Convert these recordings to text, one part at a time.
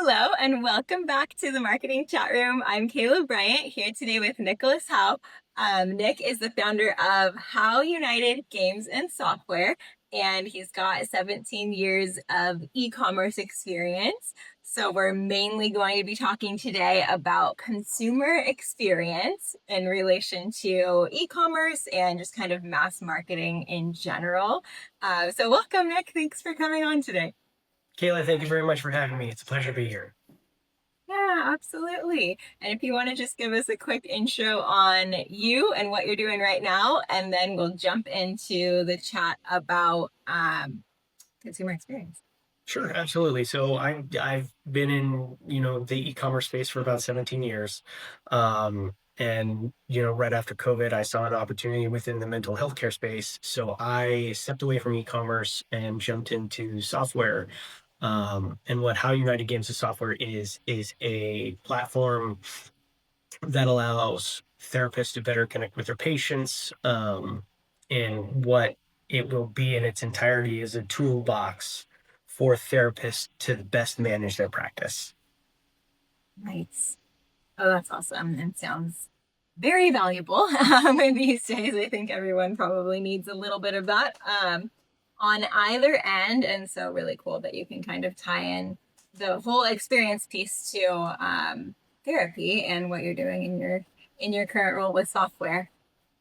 Hello and welcome back to the Marketing Chat Room. I'm Kayla Bryant here today with Nicholas Howe. Nick is the founder of Howe United Games and Software, and he's got 17 years of e-commerce experience. So we're mainly going to be talking today about consumer experience in relation to e-commerce and just kind of mass marketing in general. So welcome, Nick. Thanks for coming on today. Kayla, thank you very much for having me. It's a pleasure to be here. Yeah, absolutely. And if you want to just give us a quick intro on you and what you're doing right now, and then we'll jump into the chat about consumer experience. Sure, absolutely. So I've been in, the e-commerce space for about 17 years. And right after COVID, I saw an opportunity within the mental health care space. So I stepped away from e-commerce and jumped into software. And what How United Games and Software is a platform that allows therapists to better connect with their patients. And what it will be in its entirety is a toolbox for therapists to best manage their practice. Nice. Oh, that's awesome. And sounds very valuable in these days. I think everyone probably needs a little bit of that on either end. And so really cool that you can kind of tie in the whole experience piece to therapy and what you're doing in your current role with software.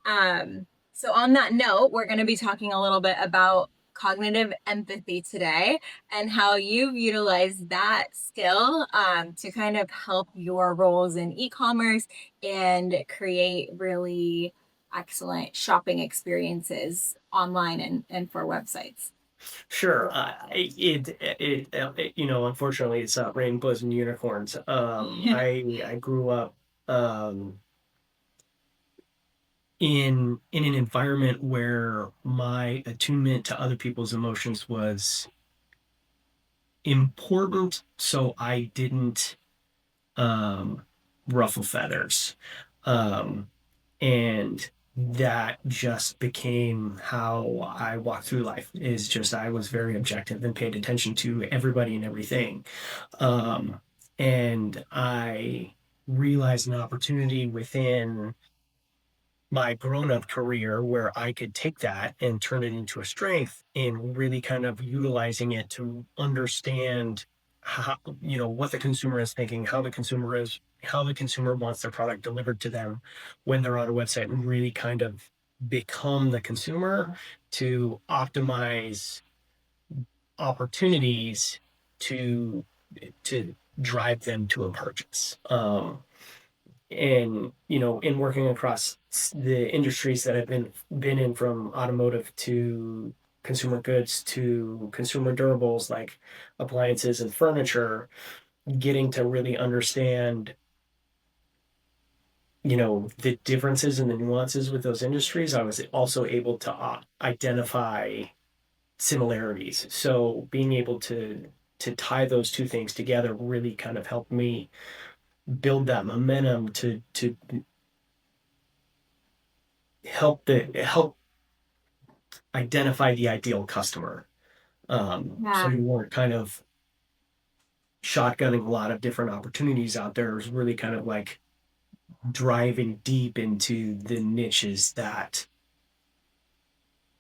So on that note, we're going to be talking a little bit about cognitive empathy today and how you've utilized that skill to kind of help your roles in e-commerce and create really excellent shopping experiences online and for websites. Sure, unfortunately, it's not rainbows and unicorns. I grew up in an environment where my attunement to other people's emotions was important, so I didn't ruffle feathers. Um, and that just became how I walked through life, is just I was very objective and paid attention to everybody and everything. And I realized an opportunity within my grown-up career where I could take that and turn it into a strength and really kind of utilizing it to understand how, what the consumer is thinking, how the consumer wants their product delivered to them when they're on a website, and really kind of become the consumer to optimize opportunities to drive them to a purchase. And in working across the industries that I've been in, from automotive to consumer goods to consumer durables like appliances and furniture, getting to really understand the differences and the nuances with those industries, I was also able to identify similarities. So being able to tie those two things together really kind of helped me build that momentum to help identify the ideal customer. So Yeah. you weren't kind of shotgunning a lot of different opportunities out there. It was really kind of like driving deep into the niches that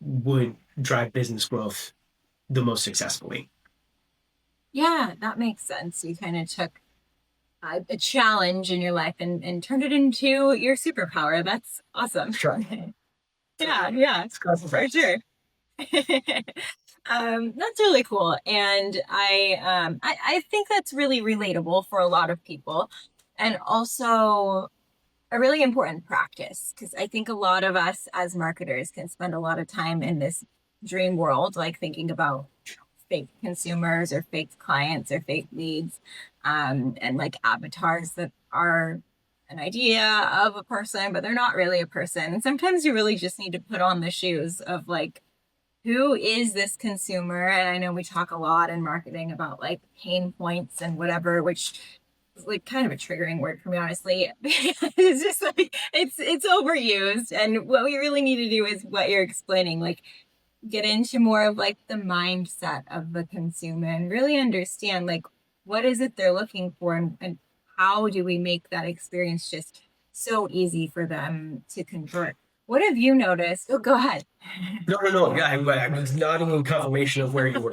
would drive business growth the most successfully. Yeah, that makes sense. You kind of took a challenge in your life and turned it into your superpower. That's awesome. Sure. Yeah, yeah, for sure. That's really cool. And I think that's really relatable for a lot of people and also a really important practice because I think a lot of us as marketers can spend a lot of time in this dream world, like thinking about fake consumers or fake clients or fake leads, and like avatars that are an idea of a person, but they're not really a person. And sometimes you really just need to put on the shoes of like, who is this consumer? And I know we talk a lot in marketing about like pain points and whatever, which is like kind of a triggering word for me, honestly. It's just like it's overused. And what we really need to do is what you're explaining, like get into more of like the mindset of the consumer and really understand like what is it they're looking for, and how do we make that experience just so easy for them to convert? What have you noticed? Oh, go ahead. No, no, no. Yeah, I was nodding in confirmation of where you were.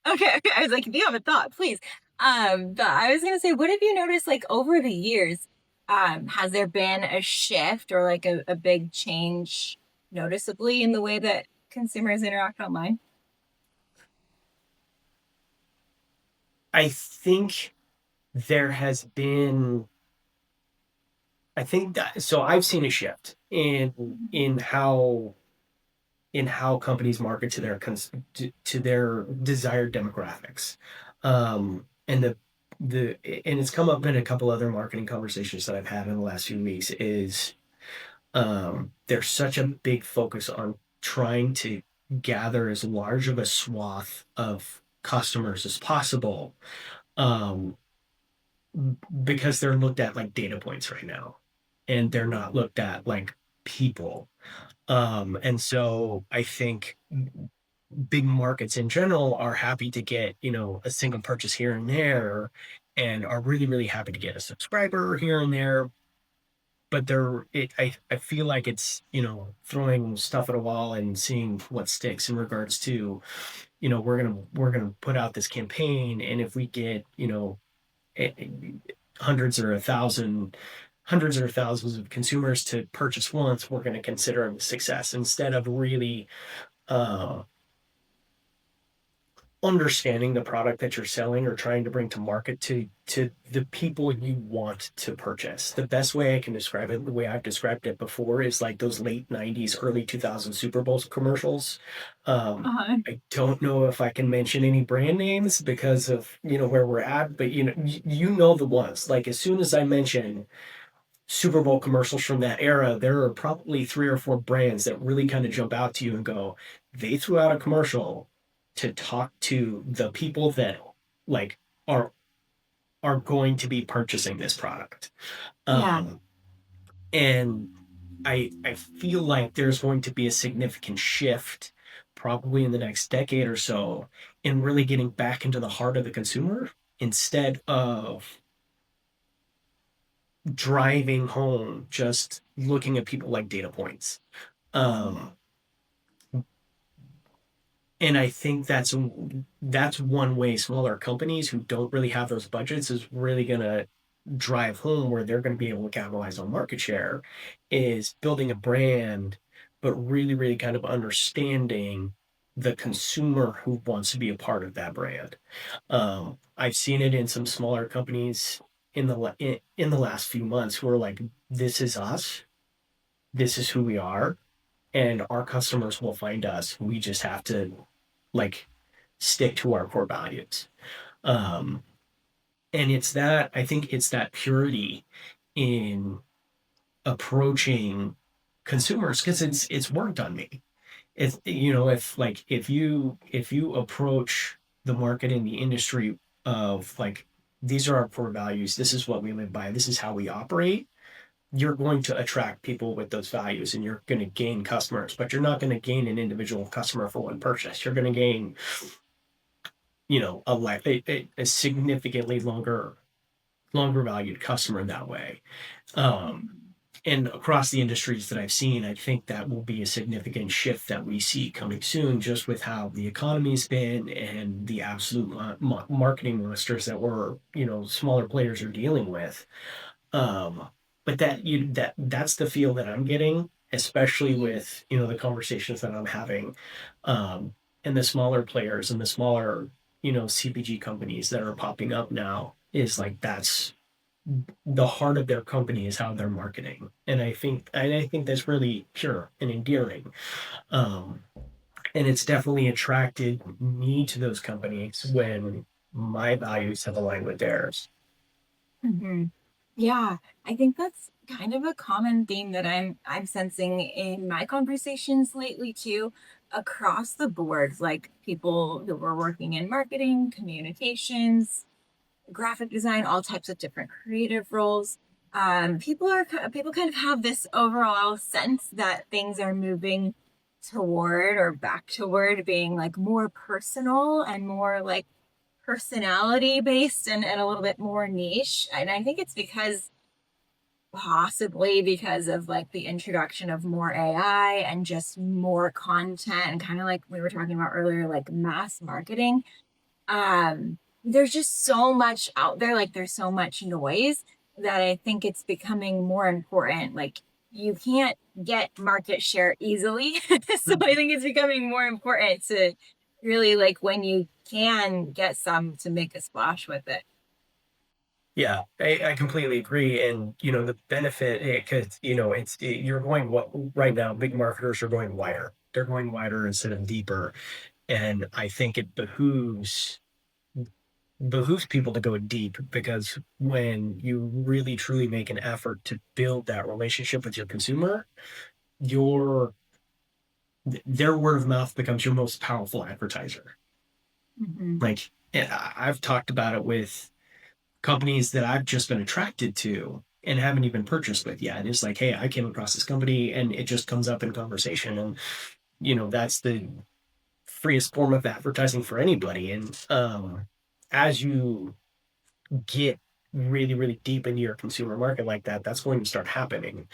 Okay. I was like, if you have a thought, please. But I was gonna say, what have you noticed like over the years? Has there been a shift or like a big change noticeably in the way that consumers interact online? I think there has been I think that so I've seen a shift in how companies market to to their desired demographics, and the and it's come up in a couple other marketing conversations that I've had in the last few weeks. Is there's such a big focus on trying to gather as large of a swath of customers as possible, um, because they're looked at like data points right now, and they're not looked at like people. And so I think big markets in general are happy to get, a single purchase here and there, and are really, really happy to get a subscriber here and there. But I feel like it's, throwing stuff at a wall and seeing what sticks in regards to, we're gonna put out this campaign, and if we get, eh, hundreds or a thousand hundreds or thousands of consumers to purchase once, we're going to consider them a success, instead of really uh, understanding the product that you're selling or trying to bring to market to the people you want to purchase. The best way I can describe it, the way I've described it before, is like those late 90s, early 2000s Super Bowl commercials. Uh-huh. I don't know if I can mention any brand names because of, where we're at, but you know the ones. Like, as soon as I mention Super Bowl commercials from that era, there are probably three or four brands that really kind of jump out to you and go, they threw out a commercial to talk to the people that like are are going to be purchasing this product. Yeah. Um, and I feel like there's going to be a significant shift probably in the next decade or so in really getting back into the heart of the consumer, instead of driving home just looking at people like data points. Um, and I think that's one way smaller companies who don't really have those budgets is really gonna drive home where they're gonna be able to capitalize on market share, is building a brand, but really, really kind of understanding the consumer who wants to be a part of that brand. I've seen it in some smaller companies in the last few months who are like, this is us, this is who we are, and our customers will find us. We just have to like stick to our core values. Um, and I think it's that purity in approaching consumers, because it's worked on me. It's, if you approach the market in the industry of like, these are our core values, this is what we live by, this is how we operate, you're going to attract people with those values, and you're going to gain customers, but you're not going to gain an individual customer for one purchase. You're going to gain, a significantly longer valued customer that way. Um, and across the industries that I've seen, I think that will be a significant shift that we see coming soon, just with how the economy's been and the absolute marketing monsters that we're, smaller players are dealing with. Um, but that's the feel that I'm getting, especially with, the conversations that I'm having, um, and the smaller players and the smaller, CPG companies that are popping up now, is like that's the heart of their company, is how they're marketing. And I think that's really pure and endearing. Um, and it's definitely attracted me to those companies when my values have aligned with theirs. Hmm. Yeah, I think that's kind of a common theme that I'm sensing in my conversations lately too, across the board, like people who were working in marketing, communications, graphic design, all types of different creative roles. People kind of have this overall sense that things are moving toward or back toward being like more personal and more like personality based and a little bit more niche. And I think it's because possibly because of like the introduction of more AI and just more content and kind of like we were talking about earlier, like mass marketing. There's just so much out there, like there's so much noise that I think it's becoming more important. Like you can't get market share easily. So I think it's becoming more important to really like when you can get some to make a splash with it. Yeah, I completely agree. And, the benefit, because, you're going what right now, big marketers are going wider. They're going wider instead of deeper. And I think it behooves people to go deep because when you really truly make an effort to build that relationship with your consumer, your their word of mouth becomes your most powerful advertiser. Mm-hmm. Like, and I've talked about it with companies that I've just been attracted to and haven't even purchased with yet. It's like, hey, I came across this company and it just comes up in conversation. And, that's the freest form of advertising for anybody. And as you get really, really deep into your consumer market like that, that's going to start happening.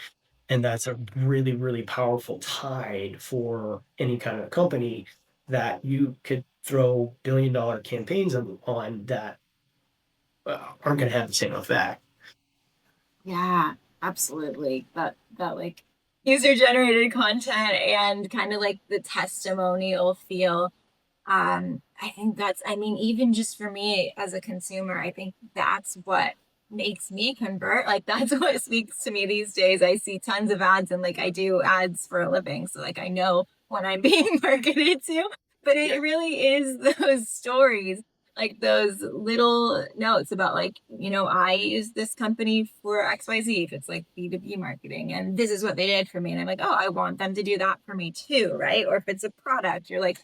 And that's a really, really powerful tide for any kind of company that you could throw billion-dollar campaigns on that aren't going to have the same effect. Yeah, absolutely. That like user generated content and kind of like the testimonial feel. I think that's, I mean, even just for me as a consumer, I think that's what makes me convert. Like that's what speaks to me these days. I see tons of ads and like I do ads for a living. So like I know when I'm being marketed to, but Yeah. it really is those stories, like those little notes about like, I use this company for XYZ if it's like B2B marketing and this is what they did for me. And I'm like, oh, I want them to do that for me too, right? Or if it's a product, you're like,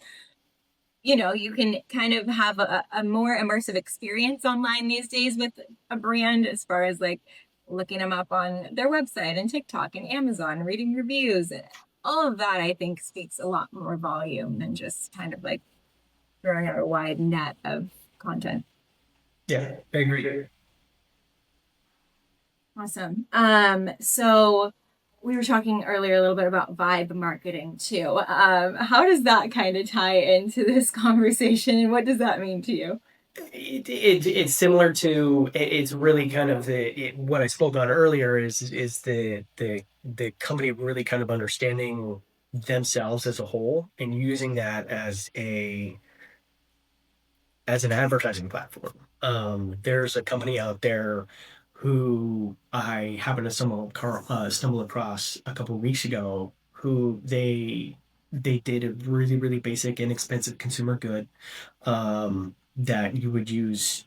you can kind of have a more immersive experience online these days with a brand as far as like looking them up on their website and TikTok and Amazon, reading reviews. All of that, I think, speaks a lot more volume than just kind of like throwing out a wide net of content. Yeah, I agree. Awesome. So we were talking earlier a little bit about vibe marketing too. How does that kind of tie into this conversation and what does that mean to you? It's similar to it's really kind of what I spoke on earlier is the company really kind of understanding themselves as a whole and using that as an advertising platform. There's a company out there who I happened to stumble across a couple of weeks ago who they did a really really basic inexpensive consumer good that you would use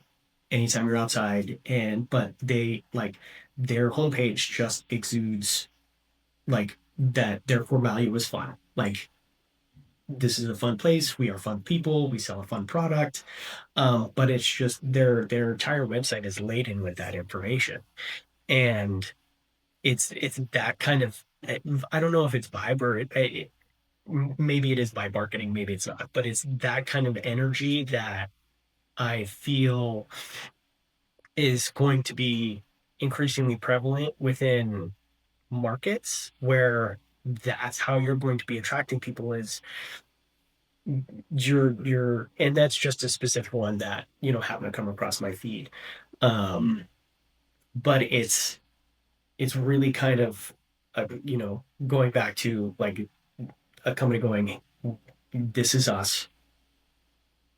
anytime you're outside and but they like their homepage just exudes like that their core value is fun, like this is a fun place, we are fun people, we sell a fun product, but it's just their entire website is laden with that information, and it's that kind of I don't know if it's vibe or maybe it is vibe marketing, maybe it's not, but it's that kind of energy that I feel is going to be increasingly prevalent within markets where that's how you're going to be attracting people is you're and that's just a specific one that happened to come across my feed, um but it's really kind of going back to like a company going, this is us,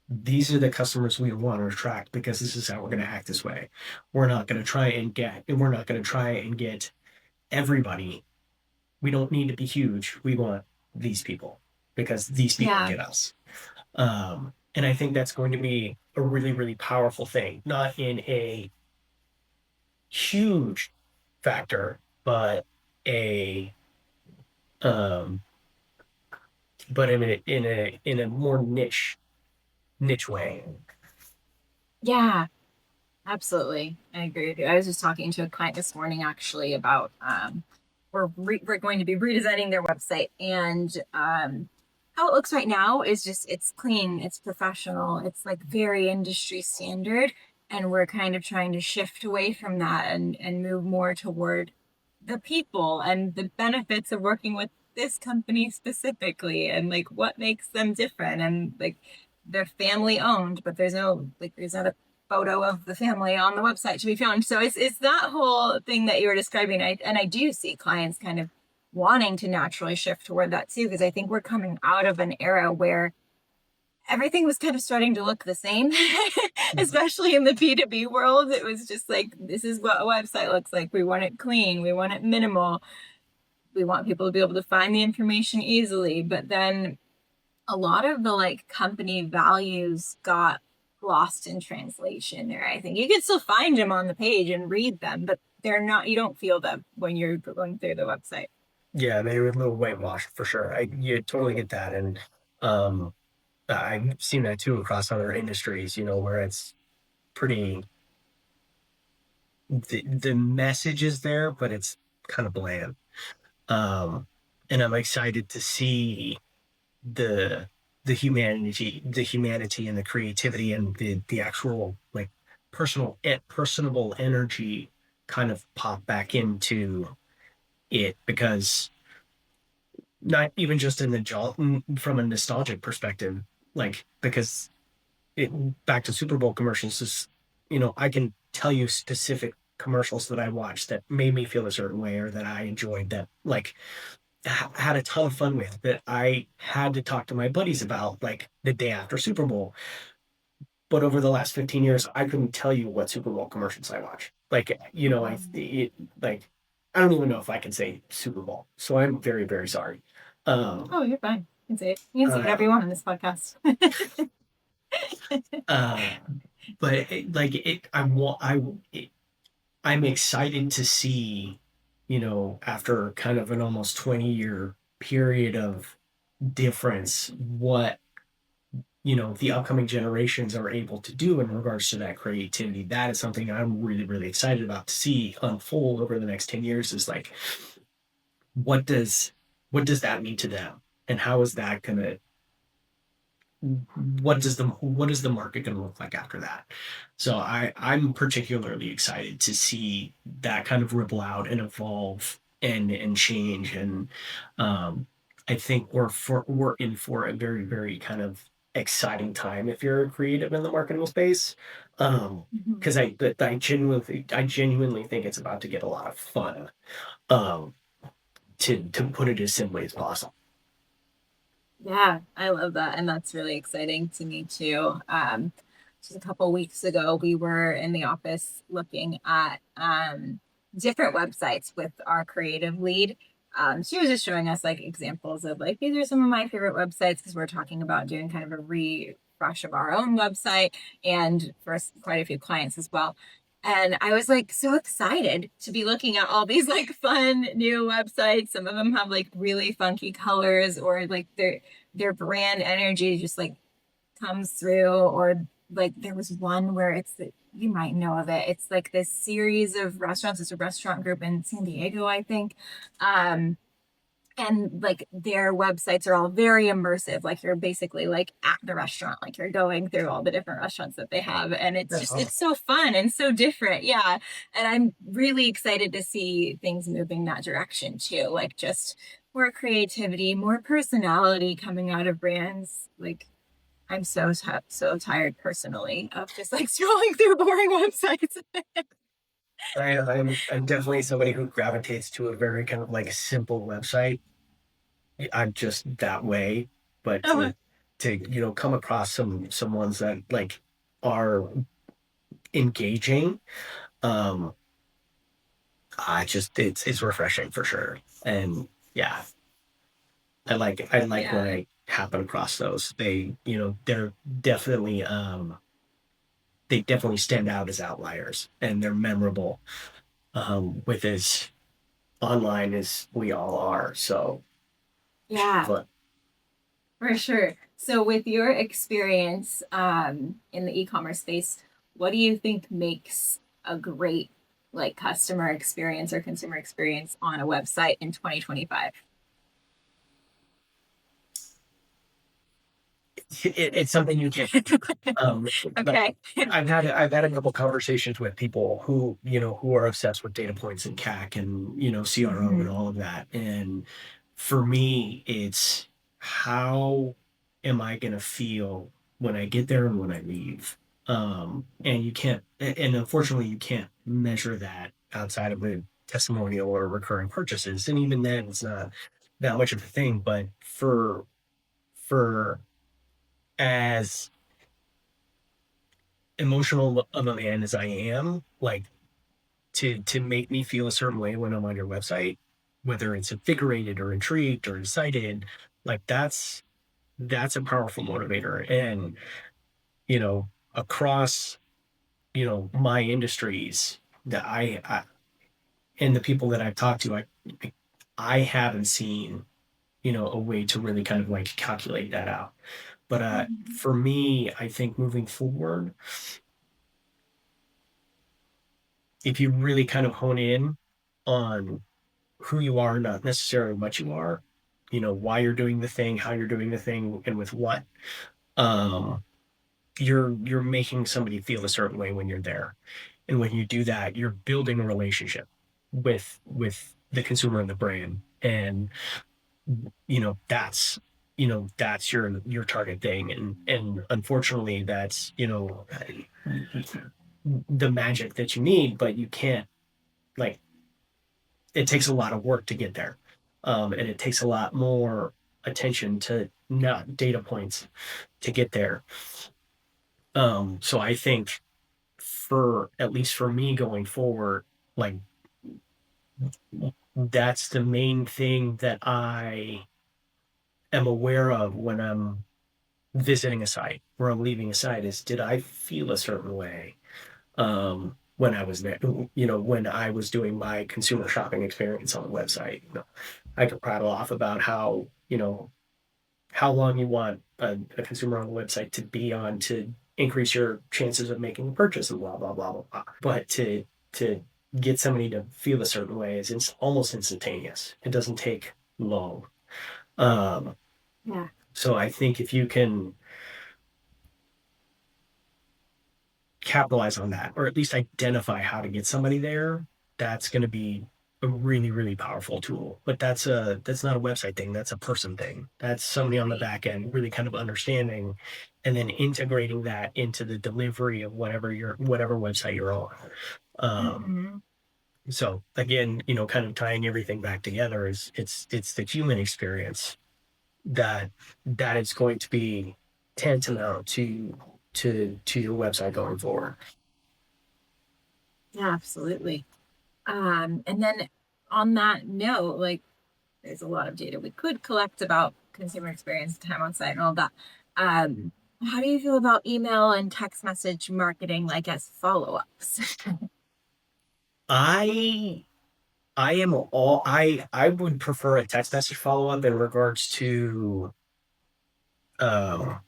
these are the customers we want to attract because this is how we're going to act this way. We're not going to try and get everybody. We don't need to be huge. We want these people because these people Yeah. get us. And I think that's going to be a really, really powerful thing, not in a huge factor, but a um, but in a more niche way. Yeah, absolutely. I agree with you. I was just talking to a client this morning actually about we're going to be redesigning their website and how it looks right now is just it's clean, it's professional, it's like very industry standard, and we're kind of trying to shift away from that and move more toward the people and the benefits of working with this company specifically and like what makes them different and like they're family owned, but there's not a photo of the family on the website to be found. So it's that whole thing that you were describing. I do see clients kind of wanting to naturally shift toward that too, because I think we're coming out of an era where everything was kind of starting to look the same, especially in the B2B world. It was just like, this is what a website looks like. We want it clean, we want it minimal, we want people to be able to find the information easily. But then a lot of the like company values got lost in translation there. I think you can still find them on the page and read them, but they're not, you don't feel them when you're going through the website. Yeah, they were a little whitewashed for sure. I you totally get that, and um, I've seen that too across other industries. Where it's pretty the message is there, but it's kind of bland. Um, and I'm excited to see the the humanity and the creativity and the actual like personable energy kind of pop back into it because not even just in the from a nostalgic perspective, like because it back to Super Bowl commercials is, I can tell you specific commercials that I watched that made me feel a certain way or that I enjoyed that like had a ton of fun with that I had to talk to my buddies about like the day after Super Bowl. But over the last 15 years, I couldn't tell you what Super Bowl commercials I watch. Like, like I don't even know if I can say Super Bowl. So I'm very, very sorry. Um, Oh, you're fine. You can say it. You can say whatever uh, you want on this podcast. uh, but like it, I want, I'm excited to see, after kind of an almost 20-year period of difference, what the upcoming generations are able to do in regards to that creativity. That is something I'm really, really excited about to see unfold over the next 10 years is like, what does what does that mean to them? And how is that gonna what is the market going to look like after that? So I'm particularly excited to see that kind of ripple out and evolve and change. And I think we're in for a very, very kind of exciting time if you're a creative in the marketing space. Mhm. Because I genuinely think it's about to get a lot of fun. Um, to put it as simply as possible. Yeah, I love that. And that's really exciting to me too. Just a couple weeks ago, we were in the office looking at different websites with our creative lead. She was just showing us like examples of like, these are some of my favorite websites because we're talking about doing kind of a refresh of our own website and for quite a few clients as well. And I was like so excited to be looking at all these like fun new websites. Some of them have like really funky colors or like their brand energy just like comes through. Or like there was one where you might know of it. It's like this series of restaurants. It's a restaurant group in San Diego, I think. um and like their websites are all very immersive, like you're basically like at the restaurant, like you're going through all the different restaurants that they have, and That's it's awesome. so fun and so different. Yeah, and I'm really excited to see things moving that direction too, like just more creativity, more personality coming out of brands. Like I'm so tired personally of just like scrolling through boring websites. I'm definitely somebody who gravitates to a very kind of like simple website. I'm just that way, but to come across some ones that like are engaging, um, I just it's refreshing for sure. And yeah, I like when Yeah. I happen across those. Definitely they definitely stand out as outliers and they're memorable with as online as we all are. So it should be Yeah. fun. For sure. So, with your experience in the e-commerce space, what do you think makes a great like customer experience or consumer experience on a website in 2025? it's something you can. Like Okay. I've had a couple conversations with people who who are obsessed with data points and CAC and CRO and Mhm. all of that. And for me, it's how am I going to feel when I get there and when I leave? And you can't, and unfortunately, you can't measure that outside of a testimonial or recurring purchases. And even then, it's not that much of a thing. But for as emotional of a man as I am, like to make me feel a certain way when I'm on your website, whether it's invigorated or intrigued or excited, like that's a powerful motivator. And across my industries that I and the people that I've talked to, I haven't seen a way to really kind of like calculate that out. But Mhm. for me, I think moving forward, if you really kind of hone in on who you are, not necessarily what you are, why you're doing the thing, how you're doing the thing, and with what, um, you're making somebody feel a certain way when you're there. And when you do that, you're building a relationship with the consumer and the brand. And that's your target thing. And unfortunately that's the magic that you need, but you can't, like, it takes a lot of work to get there. And it takes a lot more attention to not data points to get there. So I think for at least for me going forward, like that's the main thing that I am aware of when I'm visiting a site or I'm leaving a site is, did I feel a certain way when I was there, when I was doing my consumer shopping experience on the website. I could prattle off about how long you want a consumer on the website to be on to increase your chances of making a purchase and blah blah blah blah blah. But to get somebody to feel a certain way is almost instantaneous. It doesn't take long. Um, Yeah. so I think if you can capitalize on that, or at least identify how to get somebody there, that's going to be a really, really powerful tool. But that's not a website thing. That's a person thing. That's somebody on the back end really kind of understanding and then integrating that into the delivery of whatever website you're on. Um, Mhm. so again, kind of tying everything back together is it's the human experience that that is going to be tantamount to your website going forward. Yeah, absolutely. And then on that note, like there's a lot of data we could collect about consumer experience, time on site, and all that. Um, how do you feel about email and text message marketing, like as follow-ups? I I would prefer a text message follow up in regards to um,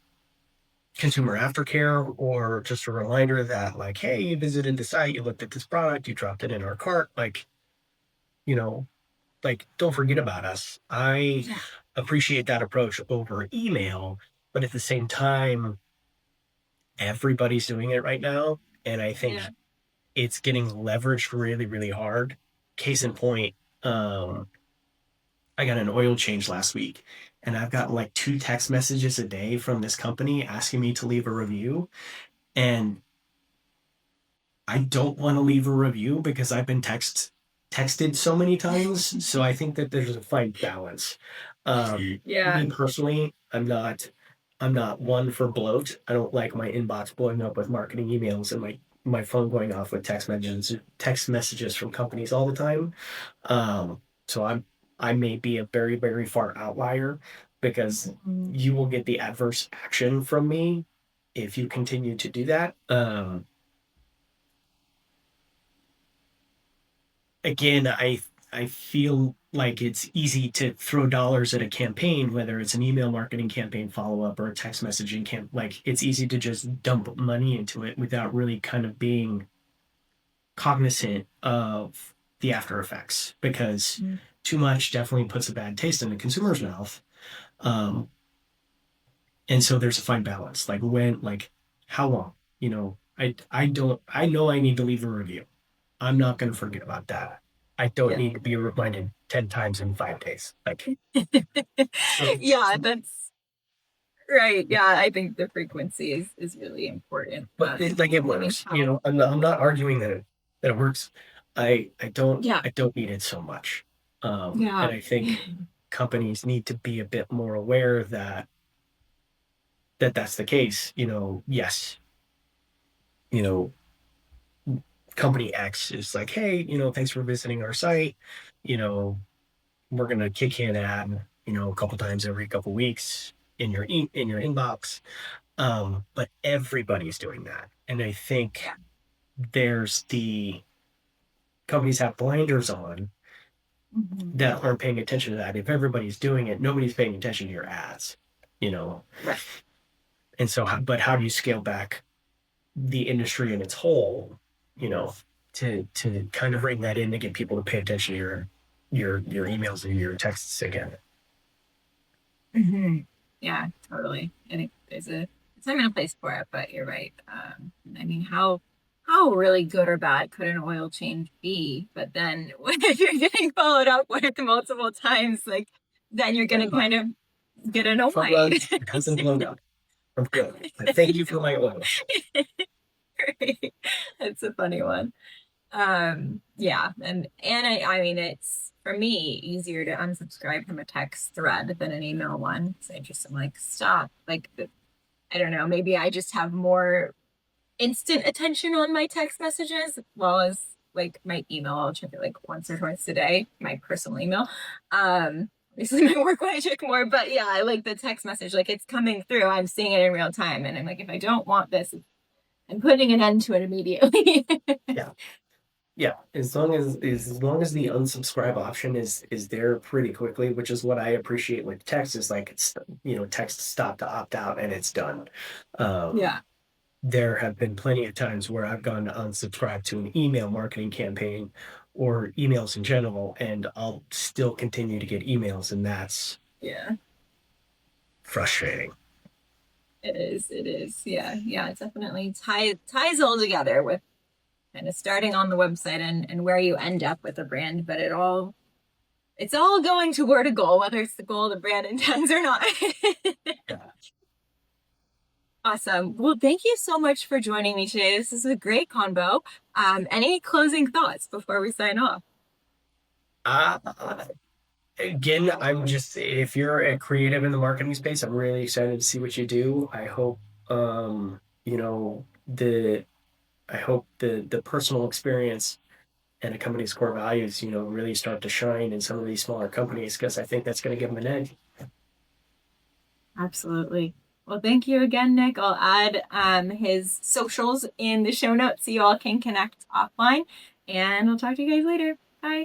consumer aftercare or just a reminder that, like, hey, you visited the site, you looked at this product, you dropped it in our cart, like, you know like, don't forget about us. I Yeah, appreciate that approach over email, but at the same time, everybody's doing it right now, and I yeah. think it's getting leveraged really, really hard. Case in point, um, I got an oil change last week, and I've gotten like two text messages a day from this company asking me to leave a review. And I don't want to leave a review because I've been texted so many times. So I think that there's a fine balance. Yeah, Me personally, I'm not one for bloat. I don't like my inbox blowing up with marketing emails and my phone going off with text messages from companies all the time. So I may be a very, very far outlier because mhm. you will get the adverse action from me if you continue to do that. Again, I feel like it's easy to throw dollars at a campaign, whether it's an email marketing campaign follow up or a text messaging camp. Like it's easy to just dump money into it without really kind of being cognizant of the after effects because Mm. too much definitely puts a bad taste in the consumer's mouth. Um, And so there's a fine balance. Like when, like how long? I know I need to leave a review. I'm not going to forget about that. I don't Yeah. need to be reminded 10 times in 5 days. Like, so, Yeah, that's right. Yeah, I think the frequency is really important. but like it I mean, works. I'm not arguing that it works. yeah, I don't need it so much. And yeah. I think companies need to be a bit more aware that that's the case. Yes, you know, company X is like, hey, thanks for visiting our site. You know, we're gonna kick in ad, a couple times every couple weeks in in your inbox. But everybody's doing that, and I think Yeah. there's the companies have blinders on Mhm. that aren't paying attention to that. If everybody's doing it, nobody's paying attention to your ads, you know. Right. And so, but how do you scale back the industry in its whole, you know, to kind of bring that in to get people to pay attention to your emails and your texts again? Hmm. Yeah, totally. I think there's a time and a place for it, but you're right. I mean, how really good or bad could an oil change be? But then if you're getting followed up with multiple times, like then you're gonna Yeah, kind of get front annoyed. runs hasn't blown up. I'm good. Thank you for my oil. Right. That's a funny one. Yeah, and I mean it's for me easier to unsubscribe from a text thread than an email one. So I just am like, stop. Like I don't know, maybe I just have more instant attention on my text messages as well as like my email. I'll check it like once or twice a day, my personal email. Obviously my work one I check more, but yeah, I like the text message. Like it's coming through. I'm seeing it in real time. And I'm like, if I don't want this, I'm putting an end to it immediately. Yeah. Yeah, as long as the unsubscribe option is there pretty quickly, which is what I appreciate with text is like it's text stop to opt out and it's done. Yeah. There have been plenty of times where I've gone to unsubscribe to an email marketing campaign or emails in general, and I'll still continue to get emails, and that's Yeah. frustrating. It is. It is. Yeah. Yeah. It definitely ties all together with kind of starting on the website and where you end up with a brand, but it's all going toward a goal, whether it's the goal the brand intends or not. Yeah. Awesome. Well, thank you so much for joining me today. This is a great convo. Any closing thoughts before we sign off? Uh, Again, I'm just if you're a creative in the marketing space, I'm really excited to see what you do. I hope you know the I hope the personal experience and a company's core values, really start to shine in some of these smaller companies because I think that's going to give them an edge. Absolutely. Well, thank you again, Nick. I'll add his socials in the show notes so you all can connect offline. And I'll talk to you guys later. Bye.